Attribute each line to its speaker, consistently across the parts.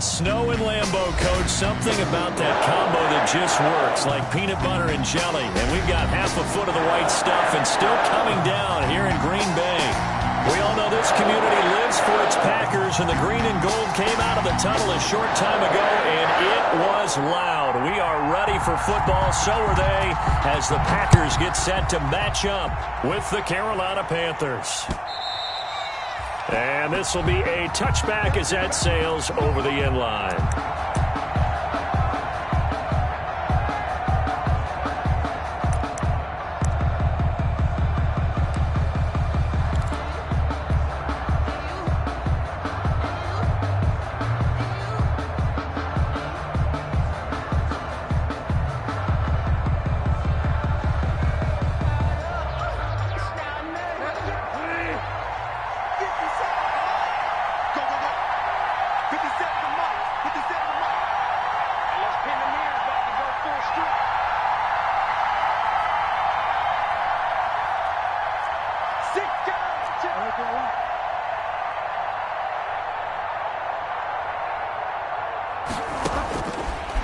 Speaker 1: Snow and Lambeau, Coach. Something about that combo that just works, like peanut butter and jelly. And we've got half a foot of the white stuff and still coming down here in Green Bay. We all know this community lives for its Packers, and the green and gold came out of the tunnel a short time ago, and it was loud. We are ready for football, so are they, as the Packers get set to match up with the Carolina Panthers. And this will be a touchback as that sails over the end line.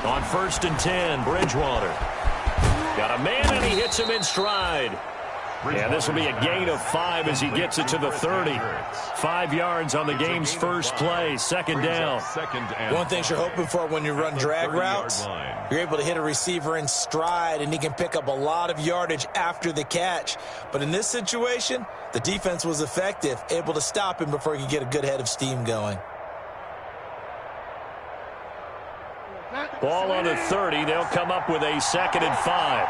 Speaker 1: On 1st and 10, Bridgewater. Got a man, and he hits him in stride. And this will be a gain of 5 as he gets it to the 30. 5 yards on the game's first play, second down.
Speaker 2: One thing you're hoping for when you run drag routes, you're able to hit a receiver in stride, and he can pick up a lot of yardage after the catch. But in this situation, the defense was effective, able to stop him before he could get a good head of steam going.
Speaker 1: Ball on the 30. They'll come up with a 2nd and 5.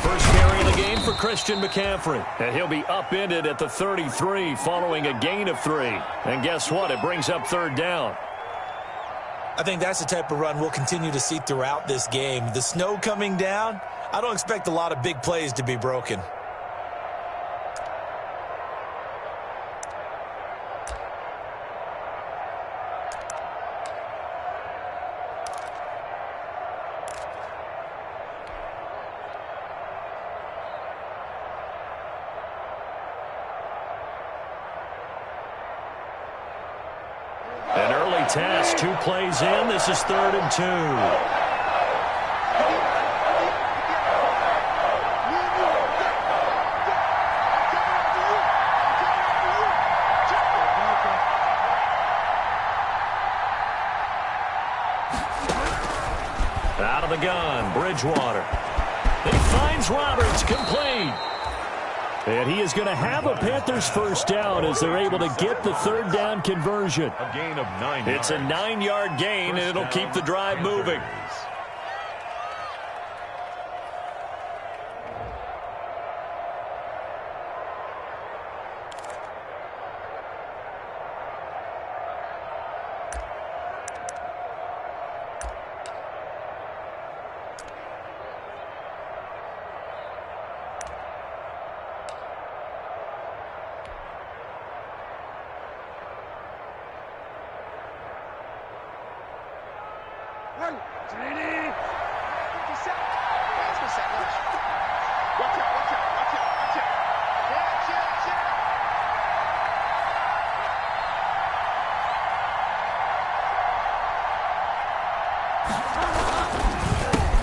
Speaker 1: First carry of the game for Christian McCaffrey. And he'll be upended at the 33 following a gain of 3. And guess what? It brings up 3rd down.
Speaker 2: I think that's the type of run we'll continue to see throughout this game. The snow coming down, I don't expect a lot of big plays to be broken.
Speaker 1: An early test, 2 plays in. This is 3rd and 2. Out of the gun, Bridgewater. He finds Roberts, complete. And he is going to have a Panthers first down as they're able to get the 3rd down conversion.
Speaker 3: A gain of 9 yards.
Speaker 1: It's a 9-yard gain, and it'll keep the drive moving.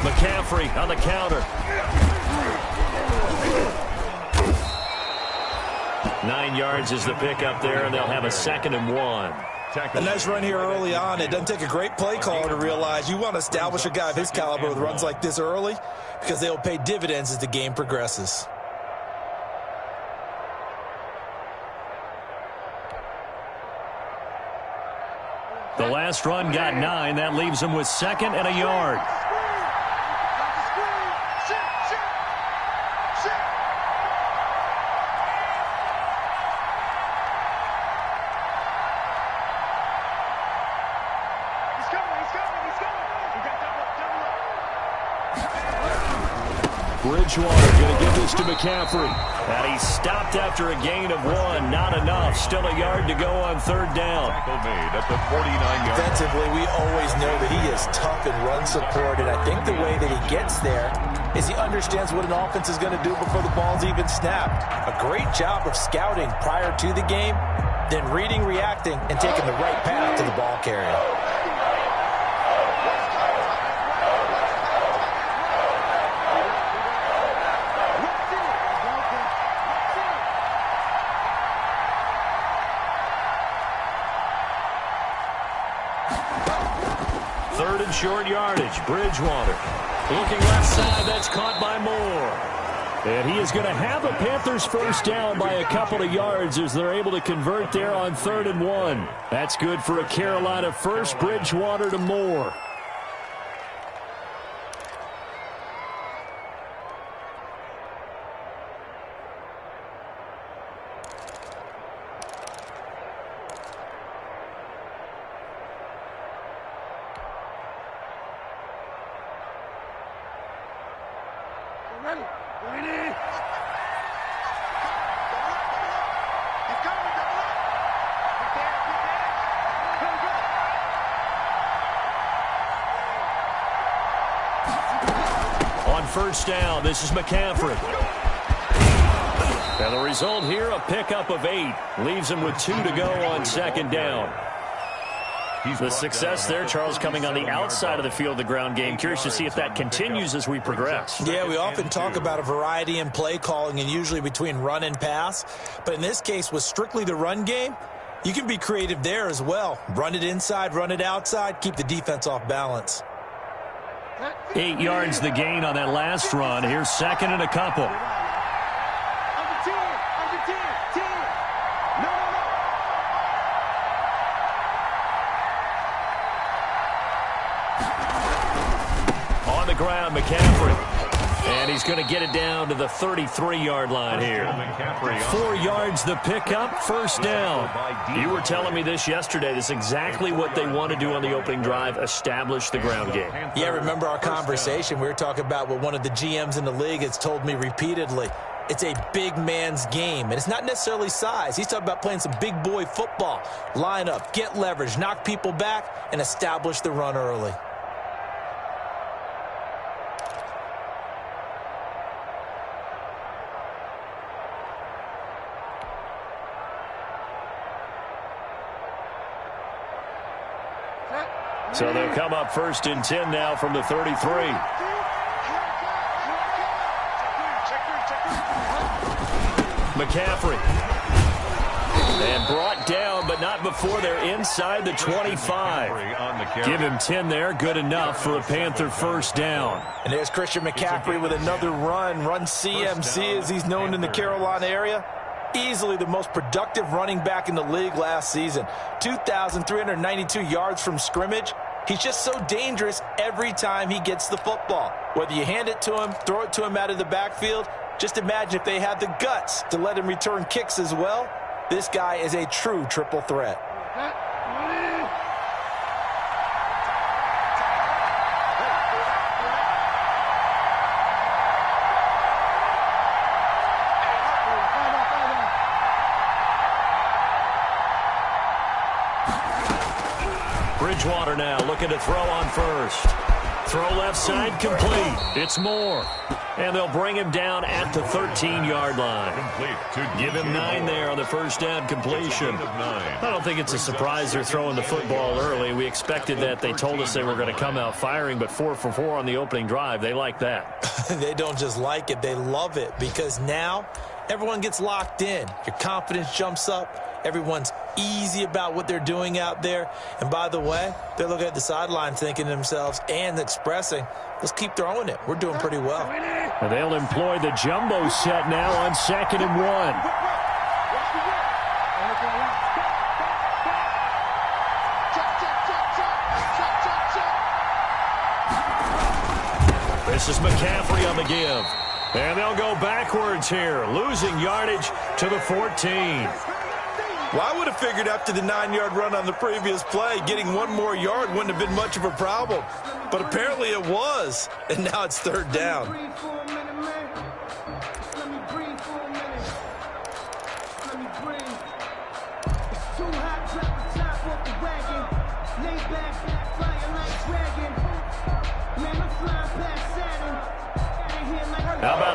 Speaker 1: McCaffrey on the counter. 9 yards is the pickup there, and they'll have a 2nd and 1.
Speaker 2: A nice run here early on. It doesn't take a great play caller to realize you want to establish a guy of his caliber with runs like this early because they'll pay dividends as the game progresses.
Speaker 1: The last run got 9. That leaves him with 2nd and a yard. Bridgewater going to give this to McCaffrey. And he's stopped after a gain of 1. Not enough. Still a yard to go on third down.
Speaker 3: At the 49-yard.
Speaker 2: Defensively, we always know that he is tough in run support, and I think the way that he gets there is he understands what an offense is going to do before the ball's even snapped. A great job of scouting prior to the game, then reading, reacting, and taking the right path to the ball carrier.
Speaker 1: Third and short yardage. Bridgewater looking left side. That's caught by Moore. And he is going to have a Panthers first down by a couple of yards as they're able to convert there on 3rd and 1. That's good for a Carolina first. Bridgewater to Moore. On first down, this is McCaffrey. And the result here, a pickup of 8. Leaves him with 2 to go on 2nd down. The success there, Charles, coming on the outside of the field, the ground game. Curious to see if that continues as we progress.
Speaker 2: Yeah, we often talk about a variety in play calling and usually between run and pass. But in this case, with strictly the run game, you can be creative there as well. Run it inside, run it outside, keep the defense off balance.
Speaker 1: 8 yards the gain on that last run. Here's 2nd and a couple. On the ground, McCaffrey. And he's going to get it down to the 33-yard line here. 4 yards the pickup, first down. You were telling me this yesterday. This is exactly what they want to do on the opening drive, establish the ground game.
Speaker 2: Yeah, remember our conversation. We were talking about what one of the GMs in the league has told me repeatedly. It's a big man's game, and it's not necessarily size. He's talking about playing some big boy football. Line up, get leverage, knock people back, and establish the run early.
Speaker 1: So they'll come up 1st and 10 now from the 33. McCaffrey. And brought down, but not before they're inside the 25. Give him 10 there. Good enough for a Panther first down.
Speaker 2: And there's Christian McCaffrey with another run CMC as he's known in the Carolina area. Easily the most productive running back in the league last season. 2,392 yards from scrimmage. He's just so dangerous every time he gets the football. Whether you hand it to him, throw it to him out of the backfield, just imagine if they had the guts to let him return kicks as well. This guy is a true triple threat.
Speaker 1: Bridgewater now looking to throw on first. Throw left side complete. It's Moore. And they'll bring him down at the 13-yard line. Give him 9 there on the first down completion. I don't think it's a surprise they're throwing the football early. We expected that. They told us they were going to come out firing, but 4 for 4 on the opening drive. They like that.
Speaker 2: They don't just like it. They love it because now everyone gets locked in. Your confidence jumps up. Everyone's easy about what they're doing out there. And by the way, they're looking at the sideline thinking to themselves and expressing, let's keep throwing it. We're doing pretty well.
Speaker 1: And they'll employ the jumbo set now on 2nd and 1. This is McCaffrey on the give. And they'll go backwards here, losing yardage to the 14.
Speaker 2: Well, I would have figured after the 9-yard run on the previous play, getting 1 more yard wouldn't have been much of a problem. But apparently it was, and now it's 3rd down.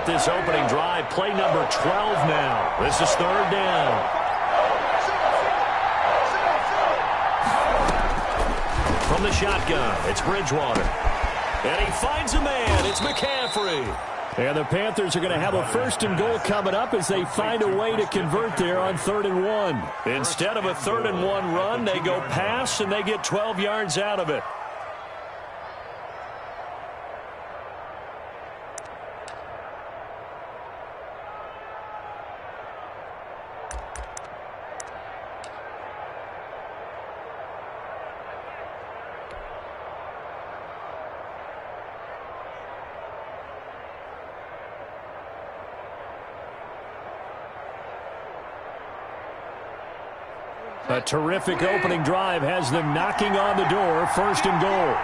Speaker 1: this opening drive. Play number 12 now. This is third down. From the shotgun, it's Bridgewater. And he finds a man. It's McCaffrey. And the Panthers are going to have a first and goal coming up as they find a way to convert there on 3rd and 1. Instead of a 3rd and 1 run, they go pass, and they get 12 yards out of it. A terrific opening drive has them knocking on the door. 1st and goal.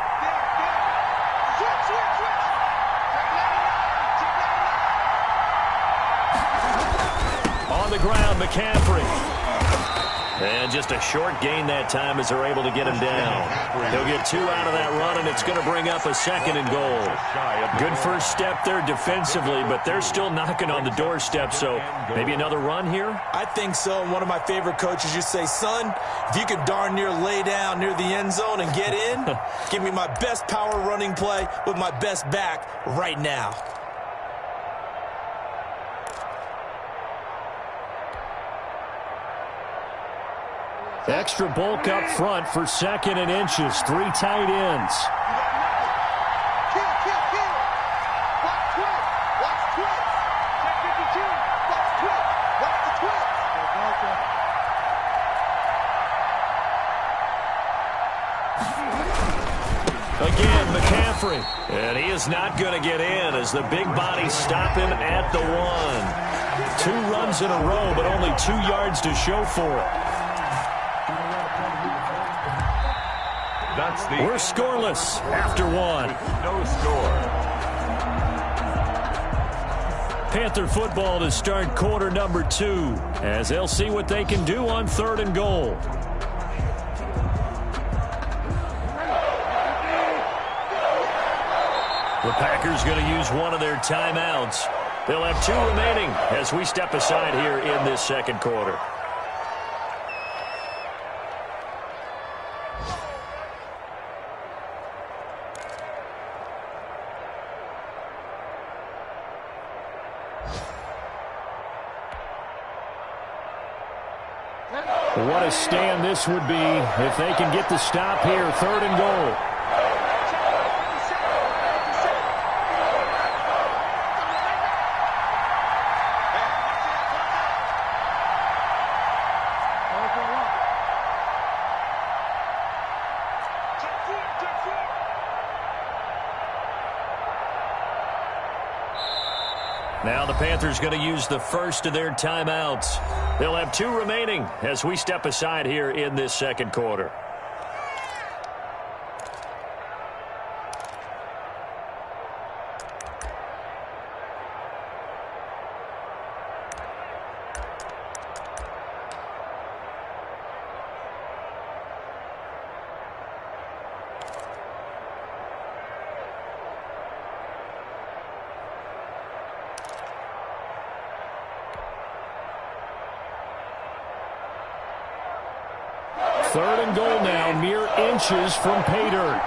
Speaker 1: On the ground, McCaffrey. And just a short gain that time as they're able to get him down. He'll get 2 out of that run, and it's going to bring up a 2nd and goal. Good first step there defensively, but they're still knocking on the doorstep, so maybe another run here?
Speaker 2: I think so. And one of my favorite coaches used to say, son, if you can darn near lay down near the end zone and get in, give me my best power running play with my best back right now.
Speaker 1: Extra bulk up front for 2nd and inches. 3 tight ends. Again, McCaffrey. And he is not going to get in as the big bodies stop him at the 1. 2 runs in a row, but only 2 yards to show for it. We're scoreless after 1.
Speaker 3: No score.
Speaker 1: Panther football to start quarter number 2 as they'll see what they can do on 3rd and goal. The Packers going to use one of their timeouts. They'll have 2 remaining as we step aside here in this 2nd quarter. What a stand this would be if they can get the stop here. 3rd and goal. Now the Panthers going to use the first of their timeouts. They'll have 2 remaining as we step aside here in this 2nd quarter. Third and goal now, mere inches from pay dirt.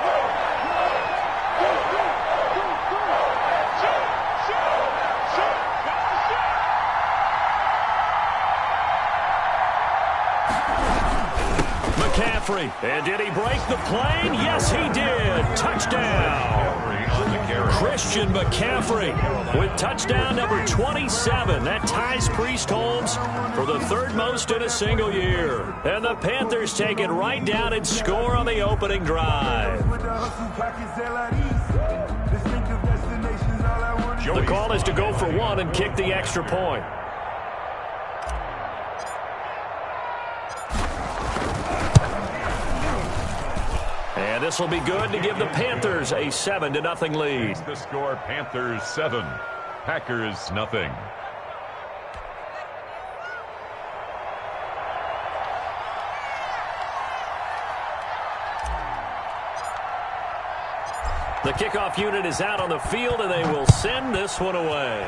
Speaker 1: McCaffrey. And did he break the plane? Yes, he did. Touchdown. Christian McCaffrey with touchdown number 27. That ties Priest Holmes for the 3rd most in a single year. And the Panthers take it right down and score on the opening drive. The call is to go for 1 and kick the extra point. And this will be good to give the Panthers a 7-0 lead.
Speaker 3: The score, Panthers 7, Packers nothing.
Speaker 1: The kickoff unit is out on the field, and they will send this one away.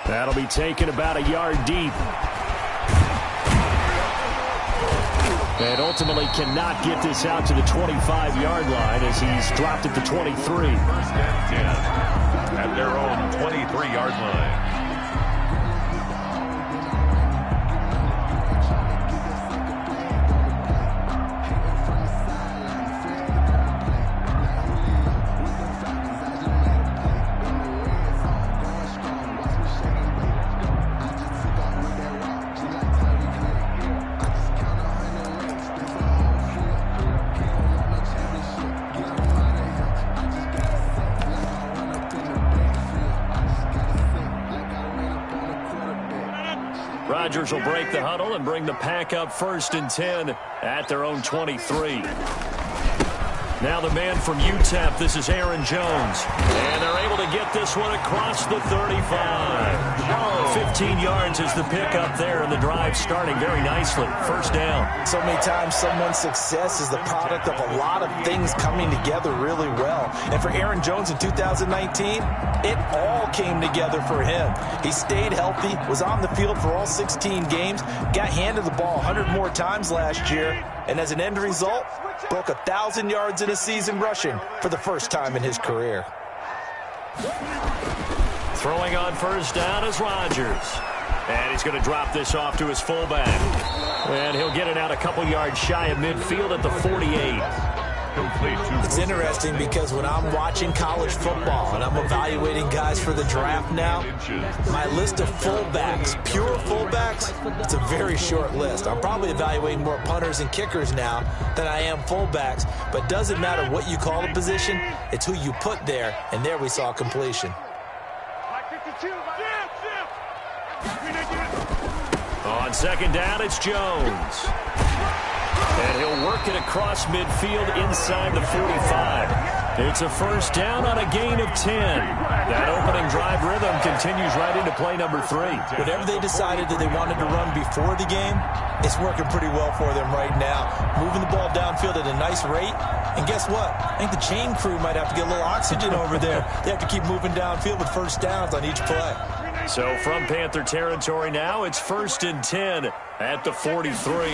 Speaker 1: That'll be taken about a yard deep. And ultimately cannot get this out to the 25-yard line as he's dropped at the 23.
Speaker 3: First and 10 at their own 23-yard line.
Speaker 1: Rodgers will break the huddle and bring the pack up 1st and 10 at their own 23. Now the man from UTEP, this is Aaron Jones. And they're able to get this one across the 35. 15 yards is the pickup there, and the drive starting very nicely. 1st down.
Speaker 2: So many times someone's success is the product of a lot of things coming together really well. And for Aaron Jones in 2019, it all came together for him. He stayed healthy, was on the field for all 16 games, got handed the ball 100 more times last year, and as an end result, broke 1,000 yards in a season rushing for the first time in his career.
Speaker 1: Throwing on 1st down is Rodgers. And he's going to drop this off to his fullback. And he'll get it out a couple yards shy of midfield at the 48.
Speaker 2: It's interesting because when I'm watching college football and I'm evaluating guys for the draft now, my list of fullbacks, pure fullbacks, it's a very short list. I'm probably evaluating more punters and kickers now than I am fullbacks, but it doesn't matter what you call a position, it's who you put there, and there we saw completion.
Speaker 1: On 2nd down, it's Jones. And he'll work it across midfield inside the 45. It's a 1st down on a gain of 10. That opening drive rhythm continues right into play number 3.
Speaker 2: Whatever they decided that they wanted to run before the game, it's working pretty well for them right now. Moving the ball downfield at a nice rate. And guess what? I think the chain crew might have to get a little oxygen over there. They have to keep moving downfield with 1st downs on each play.
Speaker 1: So from Panther territory now, it's 1st and 10 at the 43.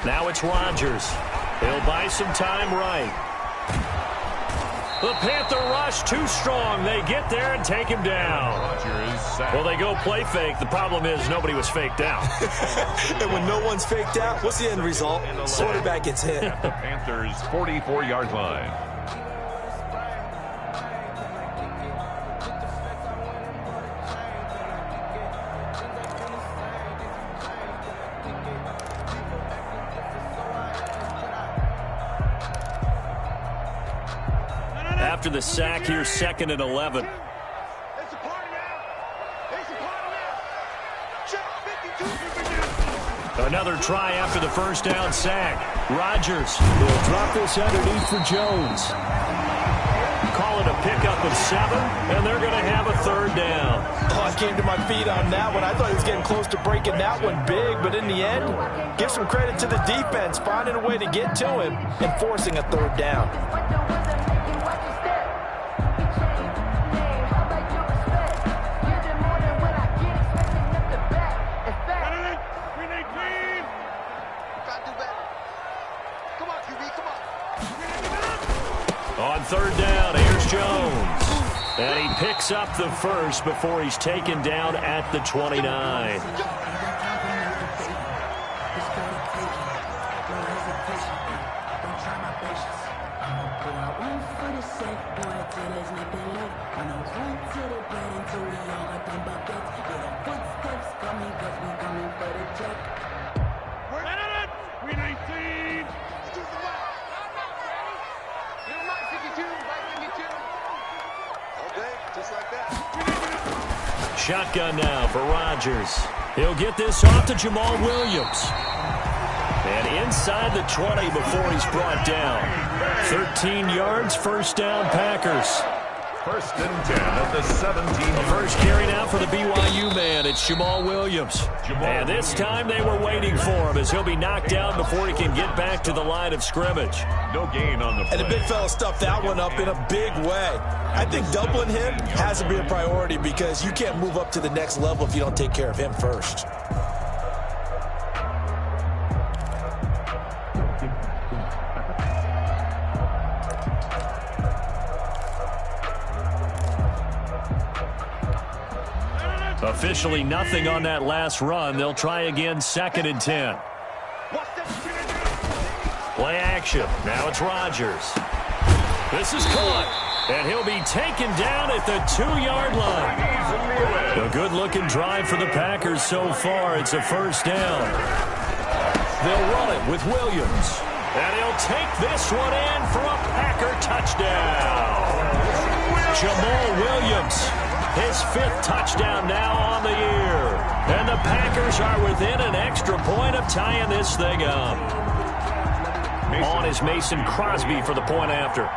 Speaker 1: Now it's Rodgers. He'll buy some time right. The Panther rush too strong. They get there and take him down. Well, they go play fake. The problem is nobody was faked out.
Speaker 2: And when no one's faked out, what's the end result? Quarterback gets hit.
Speaker 3: The Panthers' 44-yard line.
Speaker 1: After the sack, here's 2nd and 11. Another try after the 1st down sack. Rodgers will drop this underneath for Jones. Call it a pickup of 7, and they're going to have a 3rd down.
Speaker 2: Oh, I came to my feet on that one. I thought he was getting close to breaking that one big, but in the end, give some credit to the defense, finding a way to get to him and forcing a 3rd down.
Speaker 1: On 3rd down, here's Jones. And he picks up the 1st before he's taken down at the 29. Shotgun now for Rodgers. He'll get this off to Jamal Williams. And inside the 20 before he's brought down. 13 yards, 1st down Packers.
Speaker 3: First and 10 at the 17.
Speaker 1: The first carry now for the BYU man. It's Jamal Williams. And this time they were waiting for him as he'll be knocked down before he can get back to the line of scrimmage.
Speaker 3: No gain on the play.
Speaker 2: And the big fella stuffed that one up in a big way. I think doubling him has to be a priority because you can't move up to the next level if you don't take care of him first.
Speaker 1: Officially nothing on that last run. They'll try again, 2nd and 10. Play action. Now it's Rodgers. This is caught, and he'll be taken down at the 2-yard line. A good-looking drive for the Packers so far. It's a first down. They'll run it with Williams, and he'll take this one in for a Packer touchdown. Jamal Williams, his 5th touchdown now on the year. And the Packers are within an extra point of tying this thing up. On is Mason Crosby for the point after.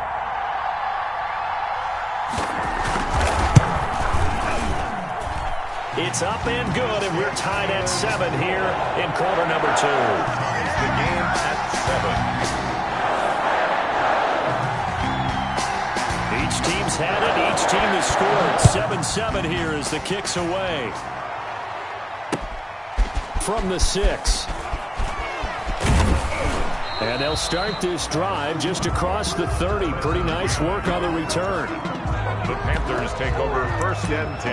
Speaker 1: It's up and good, and we're tied at 7 here in quarter number 2.
Speaker 3: The game at 7.
Speaker 1: Each team's had it. Each team has scored. 7-7 here as the kick's away. From the 6. And they'll start this drive just across the 30. Pretty nice work on the return.
Speaker 3: The Panthers take over 1st and 10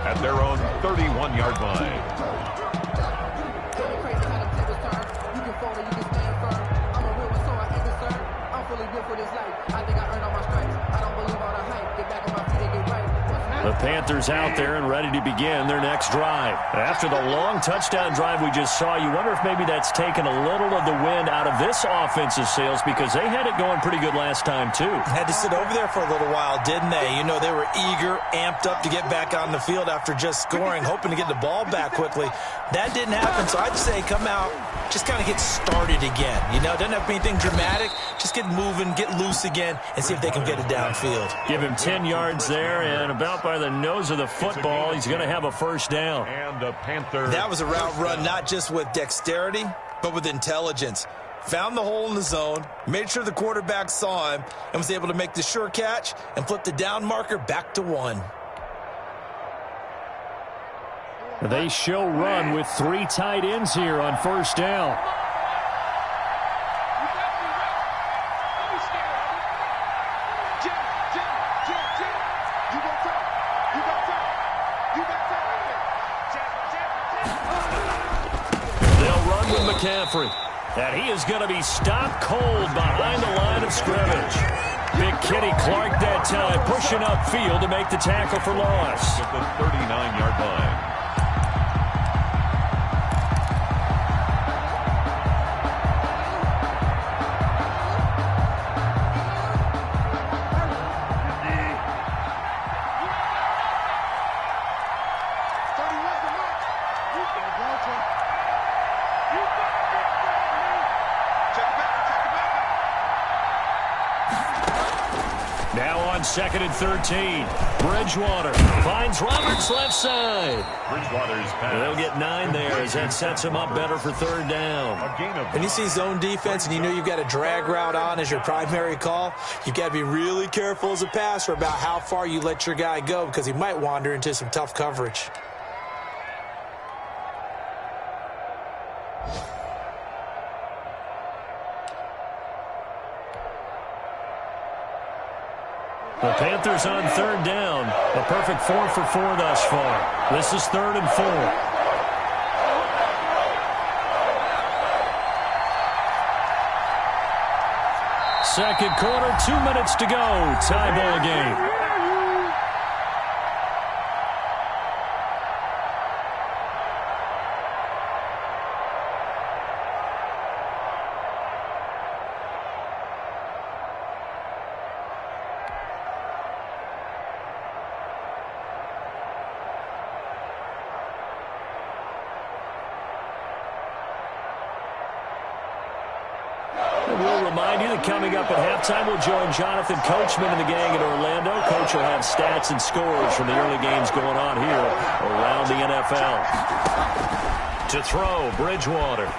Speaker 3: at their own 31-yard line.
Speaker 1: The Panthers out there and ready to begin their next drive. After the long touchdown drive we just saw, you wonder if maybe that's taken a little of the wind out of this offensive sails because they had it going pretty good last time, too.
Speaker 2: Had to sit over there for a little while, didn't they? You know, they were eager, amped up to get back on the field after just scoring, hoping to get the ball back quickly. That didn't happen, so I'd say come out, just kind of get started again. You know, doesn't have to be anything dramatic. Just get moving, get loose again, and see if they can get it downfield.
Speaker 1: Give him 10 yards there, and about by the nose of the football, he's going to have a first down.
Speaker 3: And the Panthers.
Speaker 2: That was a route run not just with dexterity, but with intelligence. Found the hole in the zone, made sure the quarterback saw him, and was able to make the sure catch and flip the down marker back to 1.
Speaker 1: They show run with 3 tight ends here on first down. They'll run with McCaffrey. And he is going to be stopped cold behind the line of scrimmage. Big Kenny Clark that time pushing upfield to make the tackle for loss.
Speaker 3: At the 39-yard line.
Speaker 1: Now on 2nd and 13. Bridgewater finds Roberts left side.
Speaker 3: Bridgewater's pass.
Speaker 1: They'll get 9 there as that sets him up better for 3rd down.
Speaker 2: When you see zone defense and you know you've got a drag route on as your primary call, you've got to be really careful as a passer about how far you let your guy go because he might wander into some tough coverage.
Speaker 1: The Panthers on 3rd down. A perfect 4 for 4 thus far. This is 3rd and 4. Second quarter, 2 minutes to go. Tie ball game. We'll remind remind you that coming up at halftime, we'll join Jonathan Coachman and the gang in Orlando. Coach will have stats and scores from the early games going on here around the NFL. To throw, Bridgewater.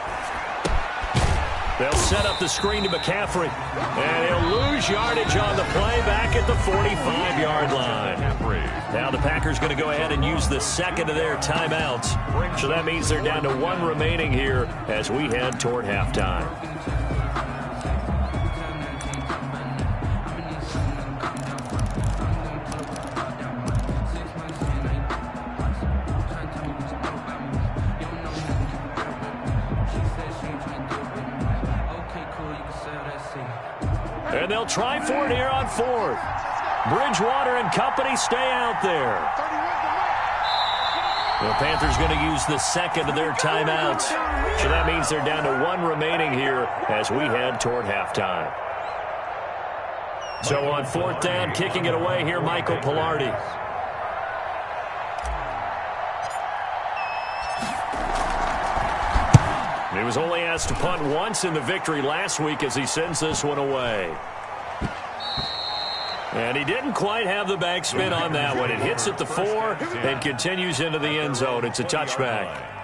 Speaker 1: They'll set up the screen to McCaffrey. And he'll lose yardage on the play back at the 45-yard line. Now the Packers going to go ahead and use the second of their timeouts. So that means they're down to one remaining here as we head toward halftime. And they'll try for it here on fourth. Bridgewater and company stay out there. The Panthers going to use the second of their timeouts. So that means they're down to one remaining here as we head toward halftime. So on fourth down, kicking it away here, Michael Pilardi. He was only asked to punt once in the victory last week as he sends this one away. And he didn't quite have the backspin on that one. It hits at the 4 and continues into the end zone. It's a touchback.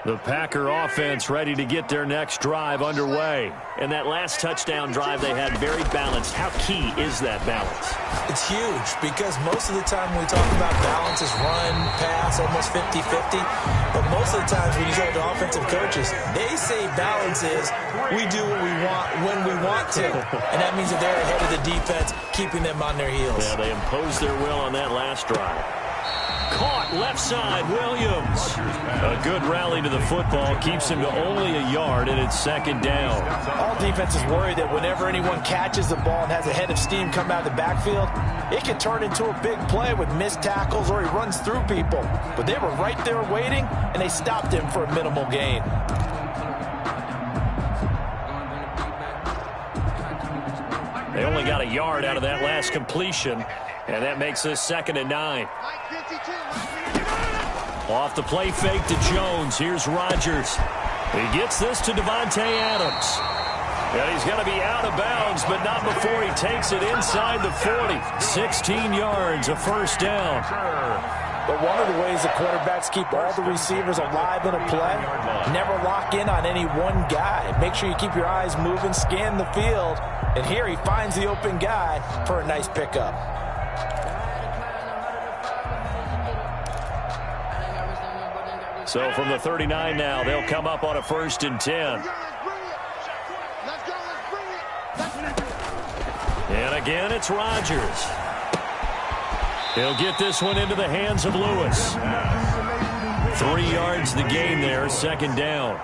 Speaker 1: The Packer offense ready to get their next drive underway. And that last touchdown drive they had very balanced. How key is that balance?
Speaker 2: It's huge because most of the time when we talk about balance is run, pass, almost 50-50. But most of the times when you talk to offensive coaches, they say balance is we do what we want when we want to. And that means that they're ahead of the defense, keeping them on their heels.
Speaker 1: Yeah, they imposed their will on that last drive. Caught left side, Williams. A good rally to the football keeps him to only a yard, and it's second down.
Speaker 2: All defenses worry that whenever anyone catches the ball and has a head of steam come out of the backfield, it can turn into a big play with missed tackles or he runs through people. But they were right there waiting, and they stopped him for a minimal gain.
Speaker 1: They only got a yard out of that last completion, and that makes this 2nd and 9. Off the play fake to Jones. Here's Rodgers. He gets this to Davante Adams. And he's going to be out of bounds, but not before he takes it inside the 40. 16 yards, a first down.
Speaker 2: But one of the ways the quarterbacks keep all the receivers alive in a play, never lock in on any one guy. Make sure you keep your eyes moving, scan the field. And here he finds the open guy for a nice pickup.
Speaker 1: So from the 39 now, they'll come up on a 1st and 10. And again, it's Rodgers. He'll get this one into the hands of Lewis. 3 yards the gain there, 2nd down.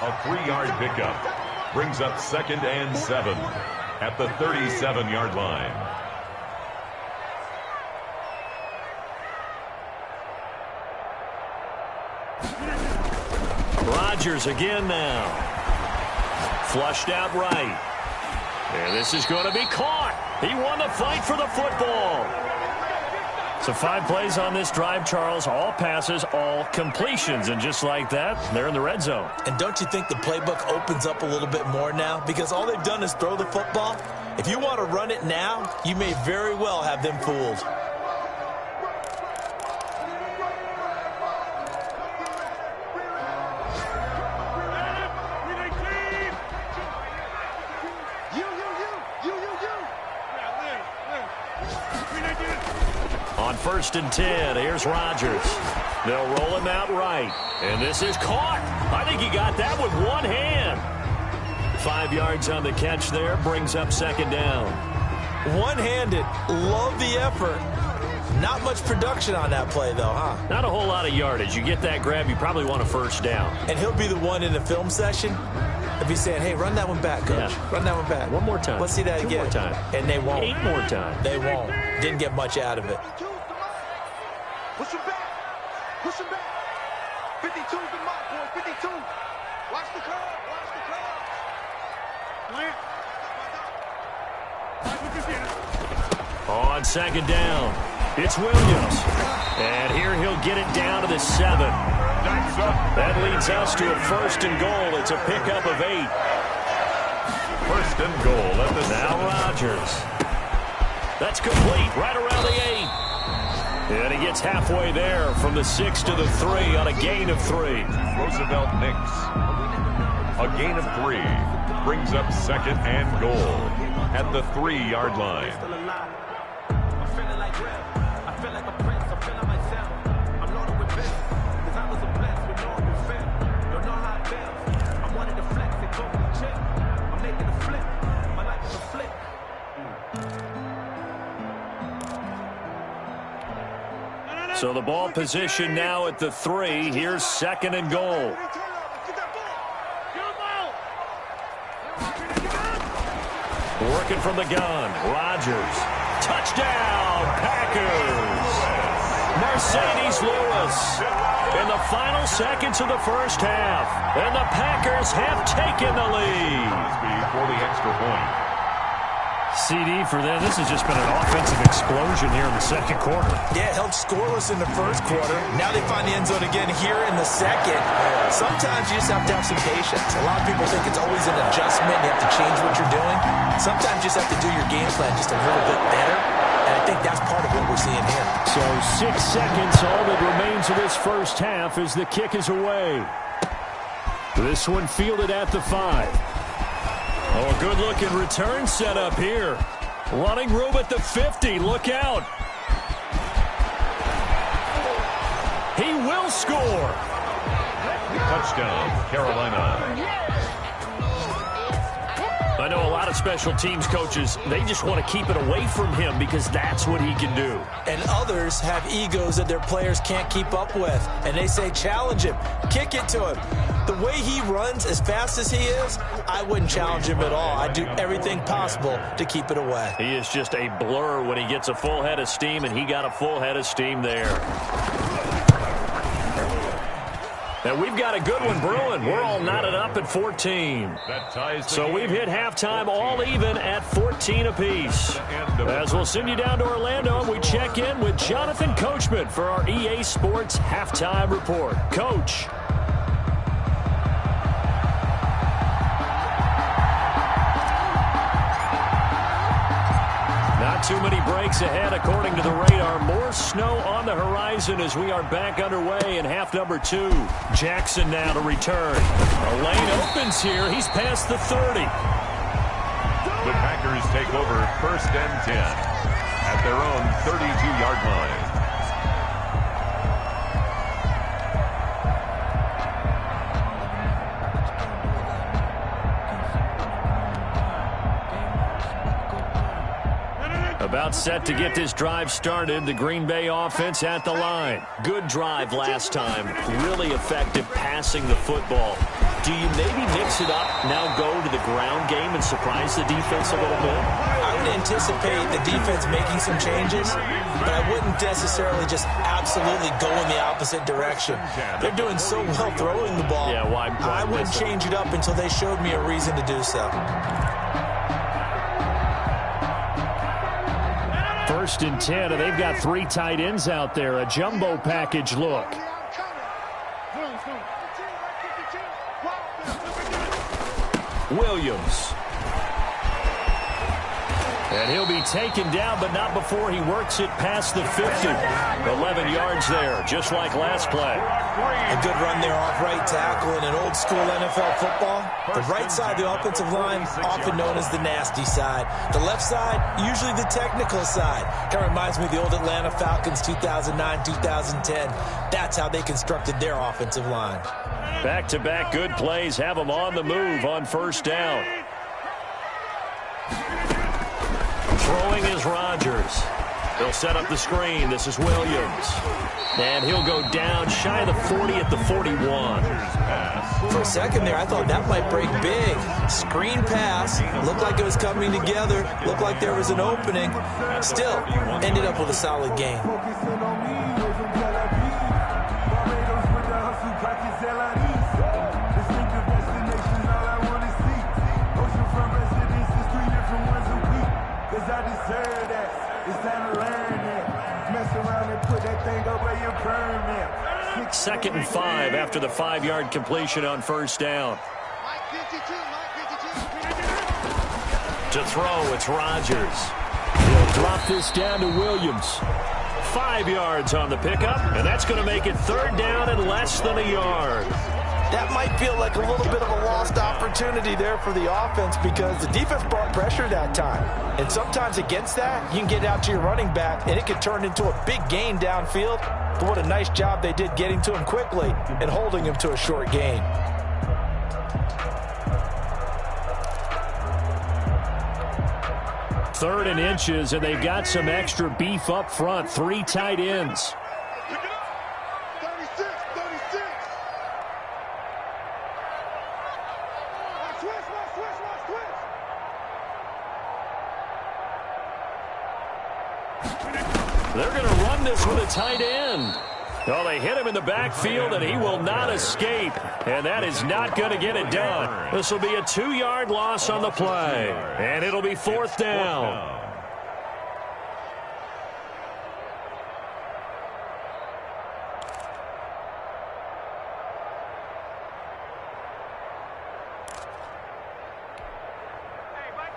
Speaker 3: A 3-yard pickup brings up 2nd and 7 at the 37-yard line.
Speaker 1: Rodgers again now. Flushed out right. And this is going to be caught. He won the fight for the football. So 5 plays on this drive, Charles. All passes, all completions. And just like that, they're in the red zone.
Speaker 2: And don't you think the playbook opens up a little bit more now? Because all they've done is throw the football. If you want to run it now, you may very well have them fooled.
Speaker 1: On 1st and 10, here's Rodgers. They'll roll him out right. And this is caught. I think he got that with one hand. 5 yards on the catch there, brings up 2nd down.
Speaker 2: One-handed, love the effort. Not much production on that play, though, huh?
Speaker 1: Not a whole lot of yardage. You get that grab, you probably want a 1st down.
Speaker 2: And he'll be the one in the film session if he's saying, hey, run that one back, coach.
Speaker 1: Yeah.
Speaker 2: Run that one back.
Speaker 1: One more time.
Speaker 2: Let's see that
Speaker 1: 2
Speaker 2: again.
Speaker 1: more time.
Speaker 2: And they won't.
Speaker 1: 8 more times.
Speaker 2: They won't. Didn't get much out of it.
Speaker 4: Push him back. Push him back. 52's the mark, boy. 52. Watch the curve. Watch the curve.
Speaker 1: On second down, it's Williams. And here he'll get it down to the 7. That leads us to a 1st and goal. It's a pickup of 8.
Speaker 3: 1st and goal at the
Speaker 1: now Rodgers. That's complete right around the 8. And he gets halfway there from the 6 to the 3 on a gain of 3.
Speaker 3: Roosevelt Nix. A gain of 3 brings up 2nd and goal at the 3-yard line.
Speaker 1: So the ball position now at the 3. Here's 2nd and goal. Working from the gun. Rodgers. Touchdown, Packers. Mercedes Lewis in the final seconds of the first half. And the Packers have taken the lead.
Speaker 3: For the extra point.
Speaker 5: CD for them. This has just been an offensive explosion here in the 2nd quarter.
Speaker 2: Yeah, held scoreless in the 1st quarter. Now they find the end zone again here in the 2nd. Sometimes you just have to have some patience. A lot of people think it's always an adjustment. You have to change what you're doing. Sometimes you just have to do your game plan just a little bit better. And I think that's part of what we're seeing here.
Speaker 1: So 6 seconds, all that remains of this first half as the kick is away. This one fielded at the 5. Oh, a good-looking return set up here. Running room at the 50. Look out. He will score.
Speaker 3: Touchdown, Carolina.
Speaker 1: I know a lot of special teams coaches, they just want to keep it away from him because that's what he can do.
Speaker 2: And others have egos that their players can't keep up with. And they say, challenge him, kick it to him. The way he runs as fast as he is, I wouldn't challenge him at all. I'd do everything possible to keep it away.
Speaker 1: He is just a blur when he gets a full head of steam, and he got a full head of steam there. And we've got a good one brewing. We're all knotted up at 14. So we've hit halftime all even at 14 apiece. As we'll send you down to Orlando, and we check in with Jonathan Coachman for our EA Sports Halftime Report. Coach. Not too many breaks ahead according to the radar. More snow on the horizon as we are back underway in half number 2. Jackson now to return. A lane opens here. He's past the 30.
Speaker 3: The Packers take over 1st and 10 at their own 32-yard line.
Speaker 1: About set to get this drive started. The Green Bay offense at the line. Good drive last time. Really effective passing the football. Do you maybe mix it up, now go to the ground game and surprise the defense a little bit?
Speaker 2: I would anticipate the defense making some changes, but I wouldn't necessarily just absolutely go in the opposite direction. They're doing so well throwing the ball.
Speaker 1: Yeah, why
Speaker 2: I wouldn't change it up until they showed me a reason to do so.
Speaker 1: 1st and 10, and they've got 3 tight ends out there. A jumbo package look. Williams. And he'll be taken down, but not before he works it past the 50. 11 yards there, just like last play.
Speaker 2: A good run there off right tackle in an old-school NFL football. The right side of the offensive line, often known as the nasty side. The left side, usually the technical side. Kind of reminds me of the old Atlanta Falcons 2009, 2010. That's how they constructed their offensive line.
Speaker 1: Back-to-back good plays have them on the move on 1st down. Throwing is Rodgers. They'll set up the screen. This is Williams. And he'll go down shy of the 40 at the 41.
Speaker 2: For a second there, I thought that might break big. Screen pass. Looked like it was coming together. Looked like there was an opening. Still, ended up with a solid game.
Speaker 1: Second and 5 after the 5-yard completion on first down. To throw, it's Rodgers. He'll drop this down to Williams. 5 yards on the pickup, and that's going to make it third down and less than a yard.
Speaker 2: That might feel like a little bit of a lost opportunity there for the offense because the defense brought pressure that time. And sometimes against that, you can get out to your running back, and it can turn into a big gain downfield. But what a nice job they did getting to him quickly and holding him to a short gain.
Speaker 1: Third and inches, and they've got some extra beef up front. 3 tight ends. They're going to run this with a tight end. Well, they hit him in the backfield, and he will not escape. And that is not going to get it done. This will be a 2-yard loss on the play. And it'll be fourth down.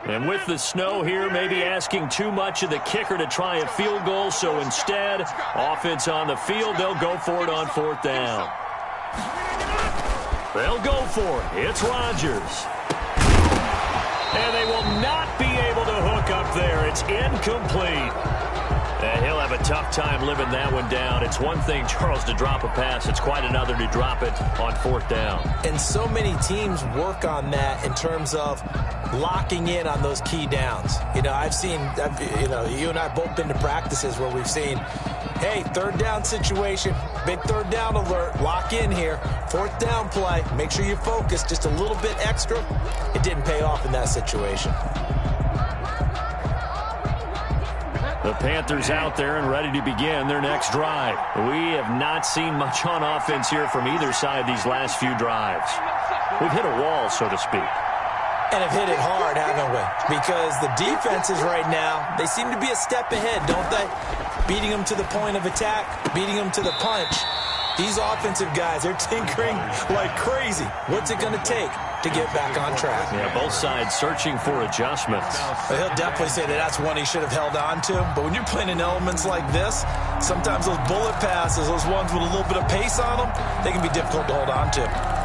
Speaker 1: And with the snow here, maybe asking too much of the kicker to try a field goal. So instead, offense on the field, they'll go for it on fourth down. They'll go for it. It's Rodgers. And they will not be able to hook up there. It's incomplete. And he'll have a tough time living that one down. It's one thing, Charles, to drop a pass. It's quite another to drop it on fourth down.
Speaker 2: And so many teams work on that in terms of locking in on those key downs. You know, you and I both been to practices where we've seen, hey, third down situation, big third down alert, lock in here, fourth down play, make sure you focus just a little bit extra. It didn't pay off in that situation.
Speaker 1: The Panthers out there and ready to begin their next drive. We have not seen much on offense here from either side these last few drives. We've hit a wall, so to speak.
Speaker 2: And have hit it hard, haven't we? Because the defenses right now, they seem to be a step ahead, don't they? Beating them to the point of attack, beating them to the punch. These offensive guys, they're tinkering like crazy. What's it going to take to get back on track?
Speaker 1: Yeah, both sides searching for adjustments.
Speaker 2: Well, he'll definitely say that that's one he should have held on to. But when you're playing in elements like this, sometimes those bullet passes, those ones with a little bit of pace on them, they can be difficult to hold on to.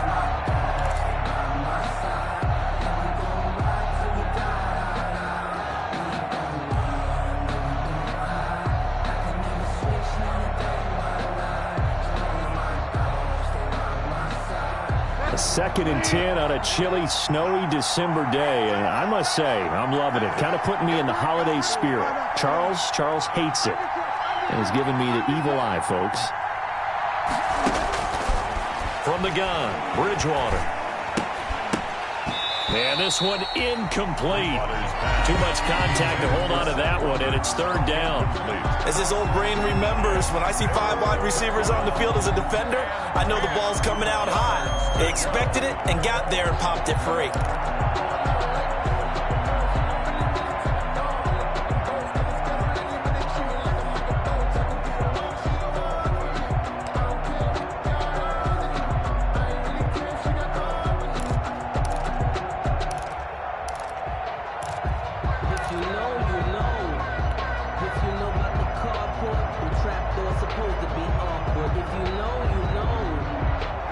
Speaker 1: Second and 10 on a chilly, snowy December day. And I must say, I'm loving it. Kind of putting me in the holiday spirit. Charles hates it. And has given me the evil eye, folks. From the gun, Bridgewater. And this one incomplete. Too much contact to hold on to that one, and it's third down.
Speaker 2: As his old brain remembers, when I see 5 wide receivers on the field as a defender, I know the ball's coming out high. They expected it and got there and popped it free.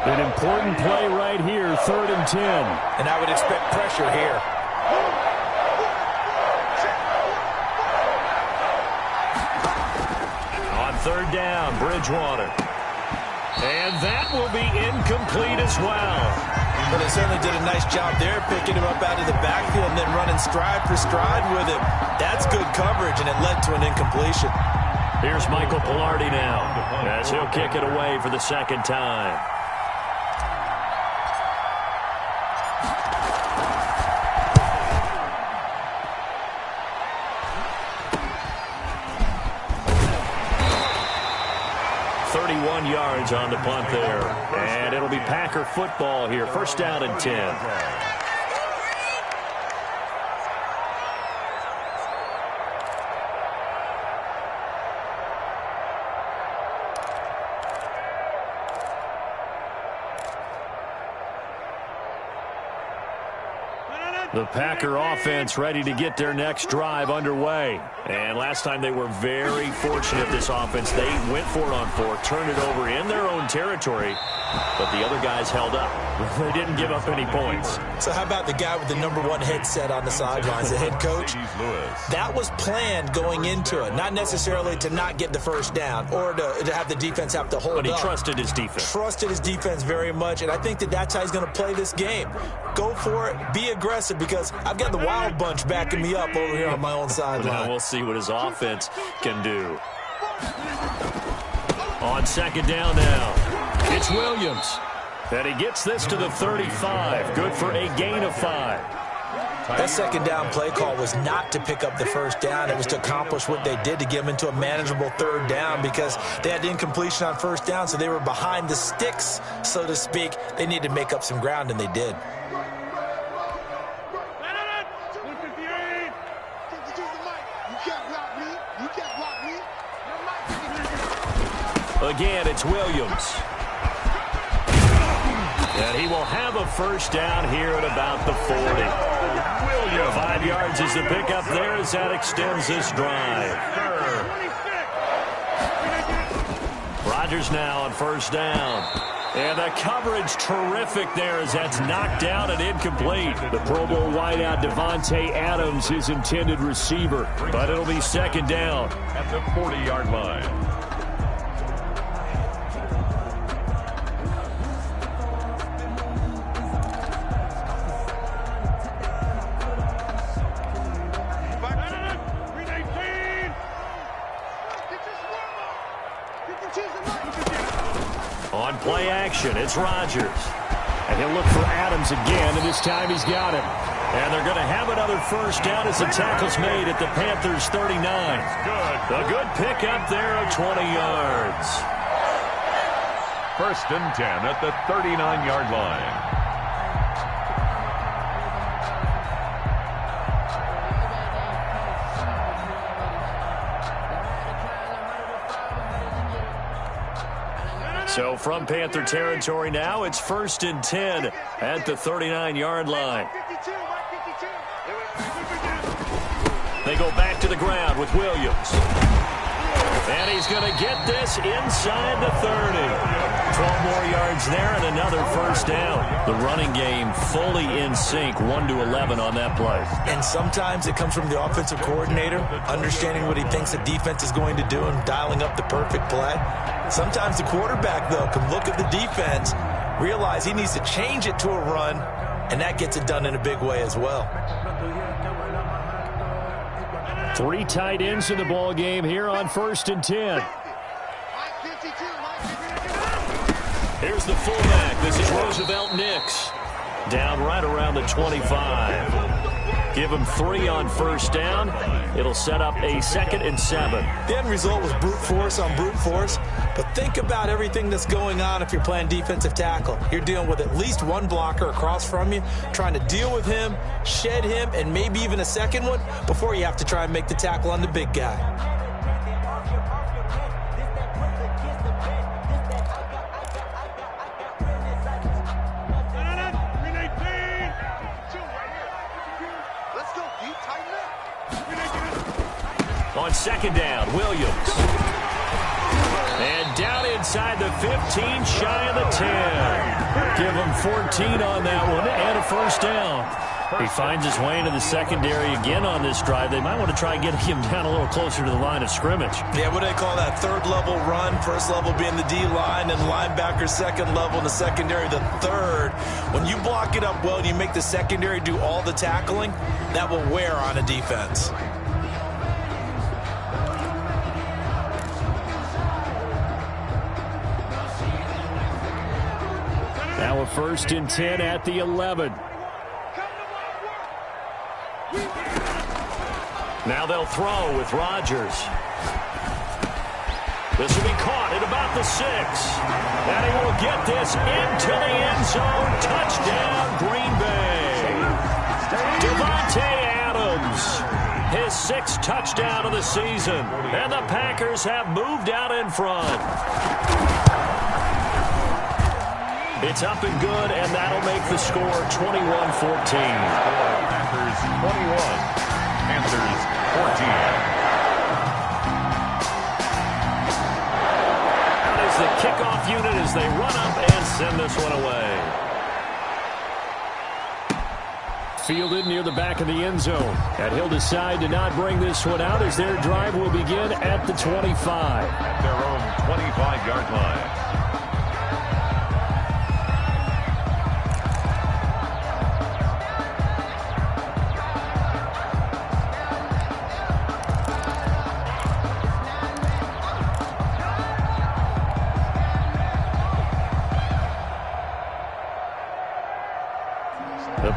Speaker 1: An important play right here, third and 10.
Speaker 2: And I would expect pressure here.
Speaker 1: On third down, Bridgewater. And that will be incomplete as well.
Speaker 2: But they certainly did a nice job there, picking him up out of the backfield and then running stride for stride with him. That's good coverage, and it led to an incompletion.
Speaker 1: Here's Michael Pilardi now, as he'll kick it away for the second time. Yards on the punt there. And it'll be Packer football here. First down and 10.
Speaker 5: The Packer offense ready to get their next drive underway. And last time they were very fortunate, this offense. They went for it on 4, turned it over in their own territory, but the other guys held up. They didn't give up any points.
Speaker 2: So how about the guy with the #1 headset on the sidelines, the head coach? That was planned going into it, not necessarily to not get the first down or to have the defense have to hold up.
Speaker 5: But he trusted his defense.
Speaker 2: Trusted his defense very much, and I think that's how he's going to play this game. Go for it, be aggressive, because I've got the Wild Bunch backing me up over here on my own sideline.
Speaker 5: Now we'll see what his offense can do. On second down now, it's Williams. And he gets this to the 35. Good for a gain of 5.
Speaker 2: That second down play call was not to pick up the first down. It was to accomplish what they did, to get them into a manageable third down, because they had incompletion on first down, so they were behind the sticks, so to speak. They needed to make up some ground, and they did.
Speaker 5: Again, it's Williams. And he will have a first down here at about the 40. 5 yards is the pickup there as that extends this drive. Rodgers now on first down. And the coverage terrific there as that's knocked down and incomplete. The Pro Bowl wideout Davante Adams, his intended receiver. But it'll be second down
Speaker 3: at the 40-yard line.
Speaker 5: On play action, it's Rodgers. And he'll look for Adams again, and this time he's got him. And they're going to have another first down as the tackle's made at the Panthers' 39. A good pickup there of 20 yards.
Speaker 3: First and 10 at the 39-yard line.
Speaker 5: So from Panther territory now, it's first and 10 at the 39-yard line. They go back to the ground with Williams. And he's going to get this inside the 30. 12 more yards there and another first down. The running game fully in sync, 1-11 on that play.
Speaker 2: And sometimes it comes from the offensive coordinator, understanding what he thinks the defense is going to do and dialing up the perfect play. Sometimes the quarterback, though, can look at the defense, realize he needs to change it to a run, and that gets it done in a big way as well.
Speaker 5: 3 tight ends in the ball game here on first and 10. Here's the fullback. This is Roosevelt Nix. Down right around the 25. Give him 3 on first down. It'll set up a 2nd and 7.
Speaker 2: The end result was brute force on brute force. But think about everything that's going on if you're playing defensive tackle. You're dealing with at least one blocker across from you, trying to deal with him, shed him, and maybe even a second one before you have to try and make the tackle on the big guy.
Speaker 5: On second down, Williams. And down inside the 15, shy of the 10. Give him 14 on that one and a first down. He finds his way into the secondary again on this drive. They might want to try getting him down a little closer to the line of scrimmage.
Speaker 2: Yeah, what do they call that? Third level run. First level being the D-line, and linebacker second level, and the secondary the third. When you block it up well and you make the secondary do all the tackling, that will wear on a defense.
Speaker 5: Now a first and 10 at the 11. Now they'll throw with Rodgers. This will be caught at about the 6. And he will get this into the end zone. Touchdown, Green Bay. Davante Adams, his 6th touchdown of the season. And the Packers have moved out in front. It's up and good, and that'll make the score 21-14.
Speaker 3: Panthers 21. Panthers 14.
Speaker 5: The kickoff unit as they run up and send this one away. Fielded near the back of the end zone. And he'll decide to not bring this one out as their drive will begin at the 25.
Speaker 3: At their own 25-yard line.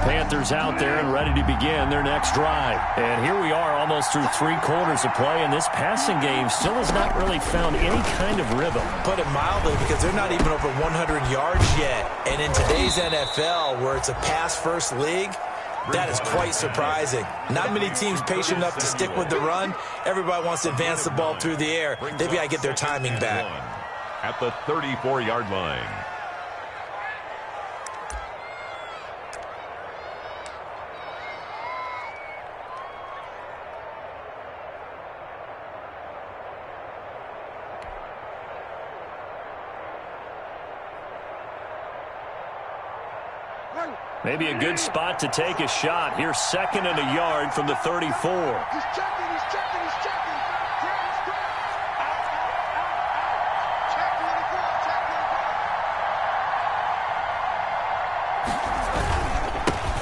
Speaker 5: Panthers out there and ready to begin their next drive. And here we are almost through 3 quarters of play, and this passing game still has not really found any kind of rhythm.
Speaker 2: Put it mildly, because they're not even over 100 yards yet. And in today's NFL, where it's a pass-first league, that is quite surprising. Not many teams patient enough to stick with the run. Everybody wants to advance the ball through the air. They've got to get their timing back.
Speaker 3: At the 34-yard line.
Speaker 5: Maybe a good spot to take a shot. Here's 2nd and a yard from the 34.
Speaker 4: He's checking, he's checking, he's checking.